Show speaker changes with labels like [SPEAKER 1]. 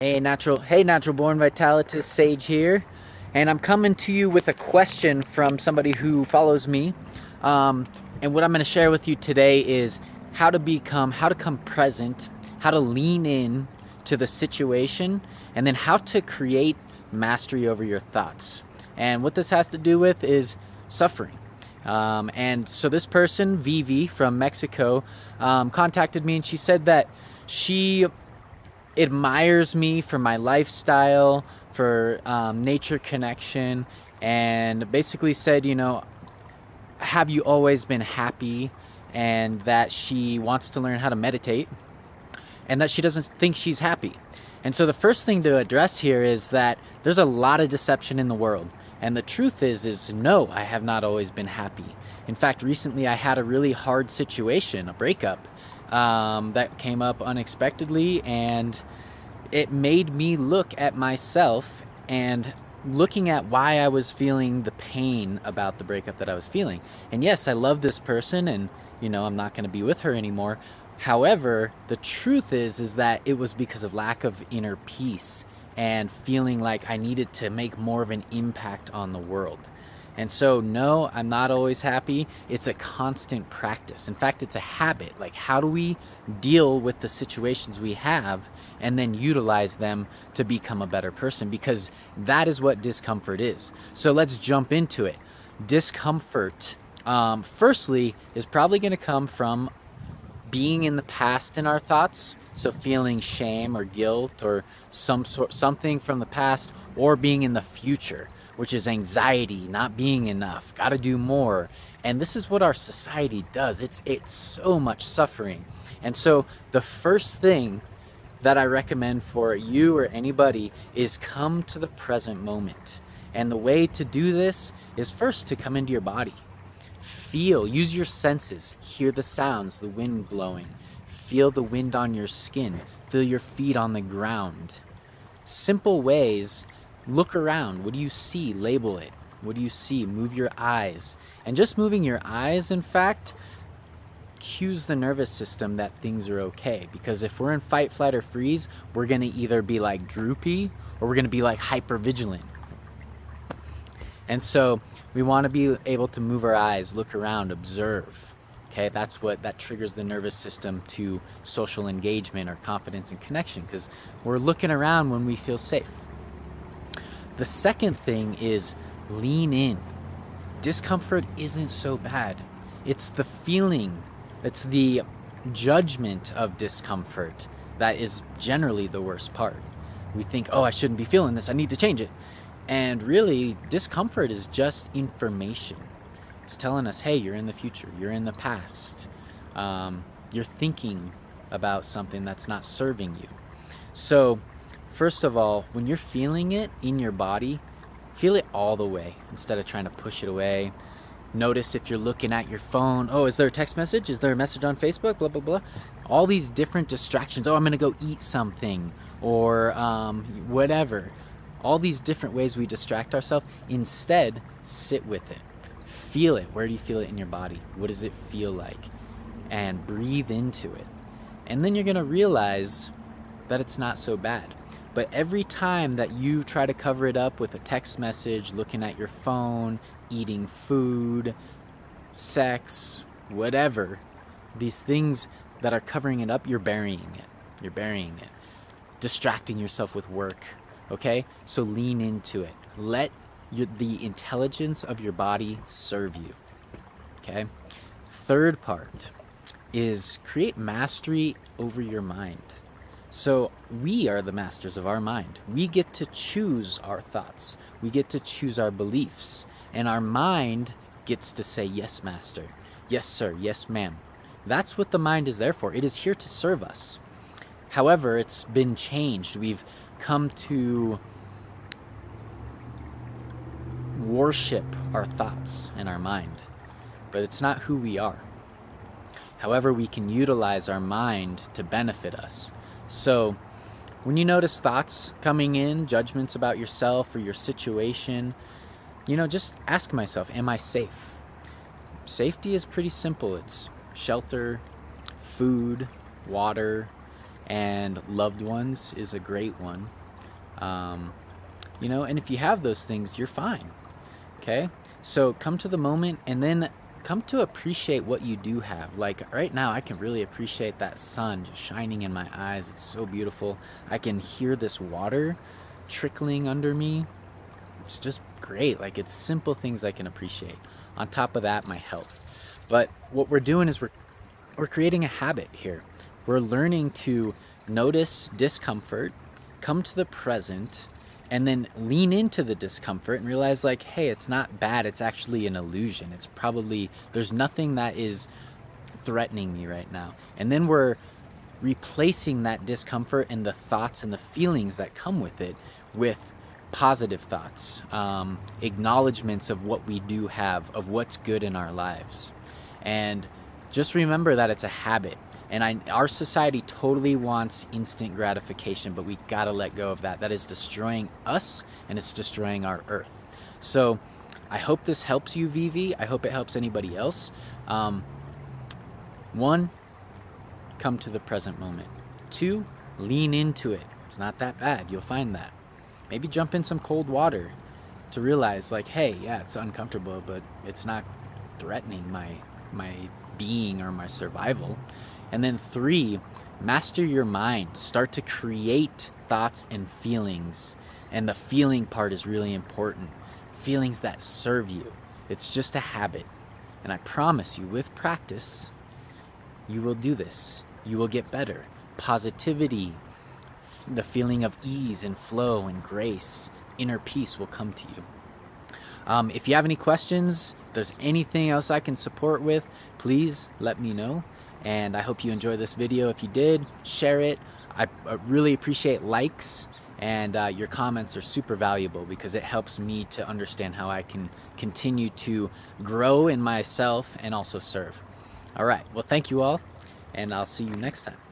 [SPEAKER 1] Hey, natural born vitalitist Sage here, and I'm coming to you with a question from somebody who follows me. Um, and what I'm going to share with you today is how to come present, how to lean in to the situation, and then how to create mastery over your thoughts. And what this has to do with is suffering. And so this person, Vivi from Mexico, contacted me, and she said that she admires me for my lifestyle, for nature connection, and basically said, have you always been happy? And that she wants to learn how to meditate, and that she doesn't think she's happy. And so the first thing to address here is that there's a lot of deception in the world. And the truth is no, I have not always been happy. In fact, recently I had a really hard situation, a breakup, that came up unexpectedly, and it made me look at myself and looking at why I was feeling the pain about the breakup that I was feeling. And yes, I love this person, and I'm not going to be with her anymore. However, the truth is that it was because of lack of inner peace and feeling like I needed to make more of an impact on the world. And so, no, I'm not always happy. It's a constant practice. In fact, it's a habit. Like, how do we deal with the situations we have and then utilize them to become a better person? Because that is what discomfort is. So let's jump into it. Discomfort, firstly, is probably going to come from being in the past in our thoughts. So feeling shame or guilt or something from the past, or being in the future, which is anxiety, not being enough, got to do more. And this is what our society does. It's so much suffering. And so the first thing that I recommend for you or anybody is come to the present moment. And the way to do this is first to come into your body. Feel, use your senses, hear the sounds, the wind blowing, feel the wind on your skin, feel your feet on the ground. Simple ways. Look around. What do you see? Label it. What do you see? Move your eyes. And just moving your eyes, in fact, cues the nervous system that things are okay. Because if we're in fight, flight, or freeze, we're going to either be like droopy or we're going to be like hyper vigilant. And so we want to be able to move our eyes, look around, observe. Okay, that triggers the nervous system to social engagement or confidence and connection, because we're looking around when we feel safe. The second thing is lean in. Discomfort isn't so bad. It's the feeling, it's the judgment of discomfort that is generally the worst part. We think, oh, I shouldn't be feeling this, I need to change it. And really, discomfort is just information. It's telling us, hey, you're in the future, you're in the past. You're thinking about something that's not serving you. So, first of all, when you're feeling it in your body, feel it all the way instead of trying to push it away. Notice if you're looking at your phone, oh, is there a text message? Is there a message on Facebook? Blah, blah, blah. All these different distractions. Oh, I'm going to go eat something, or whatever. All these different ways we distract ourselves. Instead, sit with it. Feel it. Where do you feel it in your body? What does it feel like? And breathe into it. And then you're going to realize that it's not so bad. But every time that you try to cover it up with a text message, looking at your phone, eating food, sex, whatever, these things that are covering it up, you're burying it. You're burying it. Distracting yourself with work. Okay? So lean into it. Let the intelligence of your body serve you. Okay? Third part is create mastery over your mind. So we are the masters of our mind. We get to choose our thoughts. We get to choose our beliefs. And our mind gets to say, yes, master. Yes, sir. Yes, ma'am. That's what the mind is there for. It is here to serve us. However, it's been changed. We've come to worship our thoughts and our mind. But it's not who we are. However, we can utilize our mind to benefit us. So when you notice thoughts coming in, judgments about yourself or your situation, just ask myself, am I safe? Safety is pretty simple. It's shelter, food, water, and loved ones is a great one. You know, and if you have those things, you're fine. Okay? So come to the moment and then come to appreciate what you do have. Like right now, I can really appreciate that sun just shining in my eyes. It's so beautiful. I can hear this water trickling under me. It's just great. Like, it's simple things I can appreciate. On top of that, my health. But what we're doing is we're creating a habit here. We're learning to notice discomfort, come to the present, and then lean into the discomfort and realize, like, hey, it's not bad. It's actually an illusion. It's probably, there's nothing that is threatening me right now. And then we're replacing that discomfort and the thoughts and the feelings that come with it with positive thoughts, acknowledgments of what we do have, of what's good in our lives. And just remember that it's a habit. And our society totally wants instant gratification, but we gotta let go of that. That is destroying us, and it's destroying our earth. So I hope this helps you, Vivi. I hope it helps anybody else. One, come to the present moment. Two, lean into it. It's not that bad. You'll find that. Maybe jump in some cold water to realize, like, hey, yeah, it's uncomfortable, but it's not threatening my being or my survival. And then three, master your mind. Start to create thoughts and feelings. And the feeling part is really important. Feelings that serve you. It's just a habit. And I promise you, with practice, you will do this. You will get better. Positivity, the feeling of ease and flow and grace, inner peace will come to you. If you have any questions, if there's anything else I can support with, please let me know. And I hope you enjoyed this video. If you did, share it. I really appreciate likes, and your comments are super valuable because it helps me to understand how I can continue to grow in myself and also serve. All right, well, thank you all, and I'll see you next time.